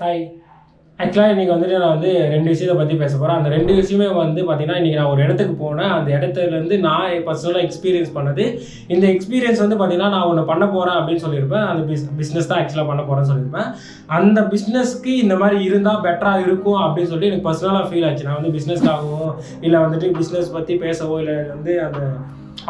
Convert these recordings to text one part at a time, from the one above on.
Hi. ஆக்சுவலாக இன்றைக்கி வந்துட்டு நான் வந்து 2 விஷயத்தை பற்றி பேச போகிறேன். அந்த 2 விஷயமே வந்து பார்த்தீங்கன்னா, இன்றைக்கி நான் ஒரு இடத்துக்கு போனேன். அந்த இடத்துலேருந்து நான் பர்சனலாக எக்ஸ்பீரியன்ஸ் பண்ணது. இந்த எக்ஸ்பீரியன்ஸ் வந்து பார்த்தீங்கன்னா, நான் ஒன்று பண்ண போகிறேன் அப்படின்னு சொல்லியிருப்பேன். அந்த பிஸ்னஸ் தான் ஆக்சுவலாக பண்ண போகிறேன்னு சொல்லியிருப்பேன். அந்த பிஸ்னஸ்க்கு இந்த மாதிரி இருந்தால் பெட்டராக இருக்கும் அப்படின்னு சொல்லிட்டு எனக்கு பர்சனலாக ஃபீல் ஆச்சு. நான் வந்து பிஸ்னஸ்க்காகவோ இல்லை வந்துட்டு பிஸ்னஸ் பற்றி பேசவோ இல்லை வந்து அந்த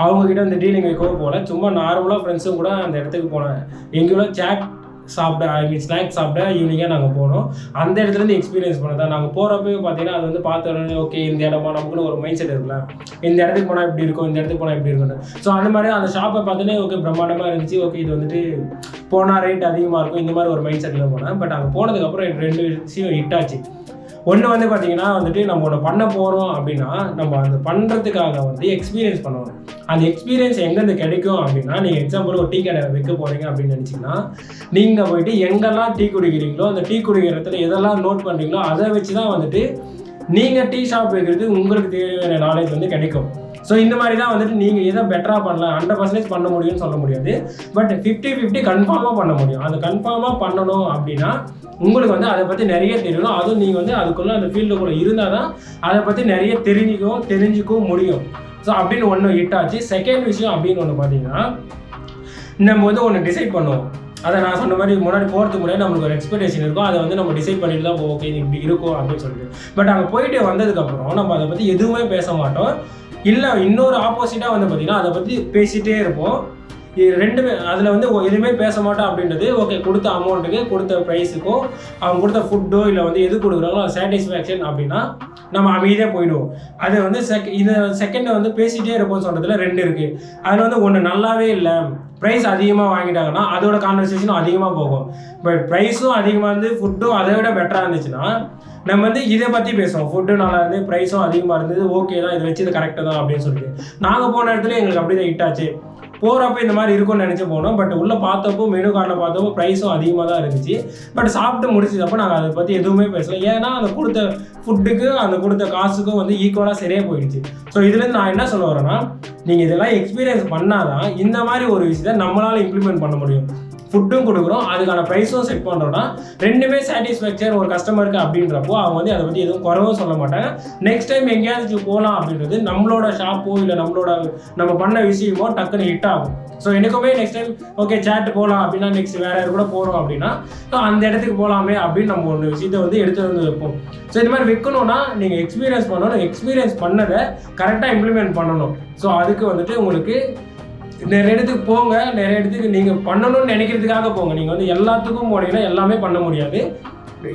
அவங்கக்கிட்ட அந்த டீலிங் வைக்கவோ போகல. சும்மா நார்மலாக ஃப்ரெண்ட்ஸும் கூட அந்த இடத்துக்கு போனேன். எங்கேயோ சாட் சாப்பிட ஸ்நாக்ஸ் சாப்பிட ஈவினிங்காக நாங்கள் போனோம். அந்த இடத்துலேருந்து எக்ஸ்பீரியன்ஸ் பண்ணதான். நாங்கள் போகிறப்ப பார்த்தீங்கன்னா அது வந்து பார்த்தோன்னே ஓகே இந்த இடமா நமக்குன்னு ஒரு மைண்ட் செட் இருக்குல்ல, இந்த இடத்துக்கு போனால் இப்படி இருக்கும், இந்த இடத்துக்கு போனால் இப்படி இருக்குன்னு. ஸோ அந்த மாதிரி அந்த ஷாப்பை பார்த்தோன்னே ஓகே பிரம்மாண்டமாக இருந்துச்சு. ஓகே இது வந்துட்டு போனால் ரேட் அதிகமாக இருக்கும், இந்த மாதிரி ஒரு மைண்ட் செட்டில் போனேன். பட் அங்கே போனதுக்கப்புறம் எனக்கு 2 விஷயம் ஹிட் ஆச்சு. ஒன்று வந்து பார்த்தீங்கன்னா வந்துட்டு நம்ம ஒன்று பண்ண போகிறோம் அப்படின்னா நம்ம அந்த பண்ணுறதுக்காக வந்து எக்ஸ்பீரியன்ஸ் பண்ணுவோம். அந்த எக்ஸ்பீரியன்ஸ் எங்கேருந்து கிடைக்கும் அப்படின்னா, நீங்கள் எக்ஸாம்பிள் ஒரு டீ கடை வைக்க போகிறீங்க அப்படின்னு நினச்சிங்கன்னா, நீங்கள் போயிட்டு எங்கெல்லாம் டீ குடிக்கிறீங்களோ அந்த டீ குடிக்கிற இடத்துல எதெல்லாம் நோட் பண்ணுறீங்களோ அதை வச்சு தான் வந்துட்டு நீங்கள் டீ ஷாப் வைக்கிறது உங்களுக்கு தேவையான நாலேஜ் வந்து கிடைக்கும். ஸோ இந்த மாதிரி தான் வந்துட்டு நீங்கள் எதை பெட்டராக பண்ணலாம் 100% பண்ண முடியும்னு சொல்ல முடியாது. பட் 50-50 கன்ஃபார்மாக பண்ண முடியும். அந்த கன்ஃபார்மாக பண்ணணும் அப்படின்னா உங்களுக்கு வந்து அதை பற்றி நிறைய தெரியணும். அதுவும் நீங்கள் வந்து அதுக்குள்ளே அந்த ஃபீல்டுக்குள்ளே இருந்தால் தான் அதை பற்றி நிறைய தெரிஞ்சுக்கவும் முடியும். ஸோ அப்படின்னு ஒன்று ஹிட் ஆச்சு. செகண்ட் விஷயம் அப்படின்னு ஒன்று பார்த்தீங்கன்னா, நம்ம வந்து ஒன்று டிசைட் பண்ணுவோம். அதை நான் சொன்ன மாதிரி முன்னாடி போகிறதுக்கு முன்னாடி நம்மளுக்கு ஒரு எக்ஸ்பெக்டேஷன் இருக்கும். அதை வந்து நம்ம டிசைட் பண்ணிட்டு தான் ஓகே இது இப்படி இருக்கும் அப்படின்னு சொல்லிட்டு. பட் அங்கே போயிட்டு வந்ததுக்கப்புறம் நம்ம அதை பற்றி எதுவுமே பேச மாட்டோம். இல்லை இன்னொரு ஆப்போசிட்டாக வந்து பார்த்திங்கன்னா அதை பற்றி பேசிகிட்டே இருப்போம். இது ரெண்டுமே அதில் வந்து எதுவுமே பேச மாட்டோம் அப்படின்றது ஓகே கொடுத்த அமௌண்ட்டுக்கு கொடுத்த ப்ரைஸுக்கும் அவங்க கொடுத்த ஃபுட்டோ இல்லை வந்து எது கொடுக்குறாங்களோ அது சாட்டிஸ்ஃபேக்ஷன் அப்படின்னா நம்ம அமைதியாக போயிடுவோம். அது வந்து இதை செகண்டை வந்து பேசிகிட்டே இருப்போம்னு சொல்கிறதுல 2 இருக்குது. அதில் வந்து ஒன்று நல்லாவே இல்லை, ப்ரைஸ் அதிகமாக வாங்கிட்டாங்கன்னா அதோட கான்வர்சேஷனும் அதிகமாக போகும். பட் ப்ரைஸும் அதிகமாக இருந்து ஃபுட்டும் அதை விட பெட்டராக இருந்துச்சுன்னா நம்ம வந்து இதை பற்றி பேசுவோம். ஃபுட்டு நல்லா இருந்து ப்ரைஸும் அதிகமாக இருந்தது, ஓகே தான், இதை வச்சு இது கரெக்டாக தான் அப்படின்னு சொல்லிட்டு. நாங்கள் போன இடத்துல எங்களுக்கு அப்படி தான் ஹிட் ஆச்சு. போகிறப்ப இந்த மாதிரி இருக்கும்னு நினச்சி போனோம். பட் உள்ளே பார்த்தப்போ மெனு கார்டில் பார்த்தப்போ ப்ரைஸும் அதிகமாக தான் இருந்துச்சு. பட் சாப்பிட்டு முடிச்சதப்போ நாங்கள் அதை பற்றி எதுவுமே பேசலை. ஏன்னா அந்த கொடுத்த ஃபுட்டுக்கு அந்த கொடுத்த காசுக்கும் வந்து ஈக்குவலாக சரியாக போயிடுச்சு. ஸோ இதுலேருந்து நான் என்ன சொல்ல வரேன்னா, நீங்கள் இதெல்லாம் எக்ஸ்பீரியன்ஸ் பண்ணால் தான் இந்த மாதிரி ஒரு விஷயத்தை நம்மளால் இம்ப்ளிமெண்ட் பண்ண முடியும். ஃபுட்டும் கொடுக்குறோம், அதுக்கான ப்ரைஸும் செட் பண்ணுறோன்னா 2மே சாட்டிஸ்ஃபேக்சர் ஒரு கஸ்டமருக்கு அப்படின்றப்போ அவங்க வந்து அதை பற்றி எதுவும் குறவும் சொல்ல மாட்டாங்க. நெக்ஸ்ட் டைம் எங்கேயாச்சும் போகலாம் அப்படின்றது நம்மளோட ஷாப்போ இல்லை நம்ம பண்ண விஷயமோ டக்குன்னு ஹிட் ஆகும். ஸோ எனக்குமே நெக்ஸ்ட் டைம் ஓகே சேட்டு போகலாம் அப்படின்னா நெக்ஸ்ட் வேறு யார் கூட போகிறோம் அப்படின்னா ஸோ அந்த இடத்துக்கு போகலாமே அப்படின்னு நம்ம ஒரு விஷயத்தை வந்து எடுத்து வந்து வைப்போம். ஸோ இந்த மாதிரி விற்கணும்னா நீங்கள் எக்ஸ்பீரியன்ஸ் பண்ணணும். எக்ஸ்பீரியன்ஸ் பண்ணதை கரெக்டாக இம்ப்ளிமெண்ட் பண்ணணும். ஸோ அதுக்கு வந்துட்டு உங்களுக்கு நிறைய இடத்துக்கு போங்க. நிறைய இடத்துக்கு நீங்கள் பண்ணணும்னு நினைக்கிறதுக்காக போங்க. நீங்கள் வந்து எல்லாத்துக்கும் போனீங்கன்னா எல்லாமே பண்ண முடியாது.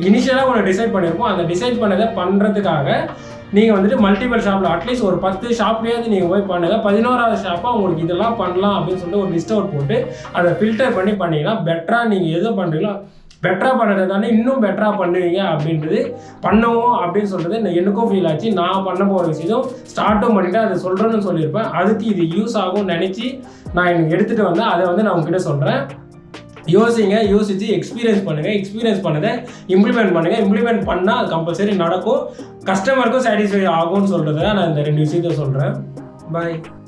இனிஷியலாக ஒன்று டிசைட் பண்ணியிருப்போம். அந்த டிசைட் பண்ணதை பண்ணுறதுக்காக நீங்கள் வந்துட்டு மல்டிபிள் ஷாப்பில் அட்லீஸ்ட் ஒரு 10 ஷாப்லேயாவது நீங்கள் போய் பண்ணுங்கள். 11வது ஷாப்பாக உங்களுக்கு இதெல்லாம் பண்ணலாம் அப்படின்னு சொல்லிட்டு ஒரு லிஸ்ட் அவுட் போட்டு அதை ஃபில்டர் பண்ணி பண்ணிங்கன்னா பெட்டராக நீங்கள் எதோ பண்ணுறீங்களோ பெட்டராக பண்ணுறதை தானே இன்னும் பெட்டராக பண்ணுவீங்க அப்படின்றது பண்ணவும் அப்படின்னு சொல்கிறது எனக்கும் ஃபீல் ஆச்சு. நான் பண்ண போகிற விஷயம் ஸ்டார்ட்டும் பண்ணிவிட்டு அதை சொல்கிறேன்னு சொல்லியிருப்பேன். அதுக்கு இது யூஸ் ஆகும்னு நினச்சி நான் எனக்கு எடுத்துகிட்டு வந்தேன். அதை வந்து நான் உங்ககிட்ட சொல்கிறேன். யோசித்து எக்ஸ்பீரியன்ஸ் பண்ணுங்கள். எக்ஸ்பீரியன்ஸ் பண்ணதை இம்ப்ளிமெண்ட் பண்ணுங்கள். இம்ப்ளிமெண்ட் பண்ணால் அது கம்பல்சரி நடக்கும். கஸ்டமருக்கும் சாட்டிஸ்ஃபை ஆகும்னு சொல்கிறத நான் இந்த 2 விஷயத்த சொல்கிறேன். பாய்.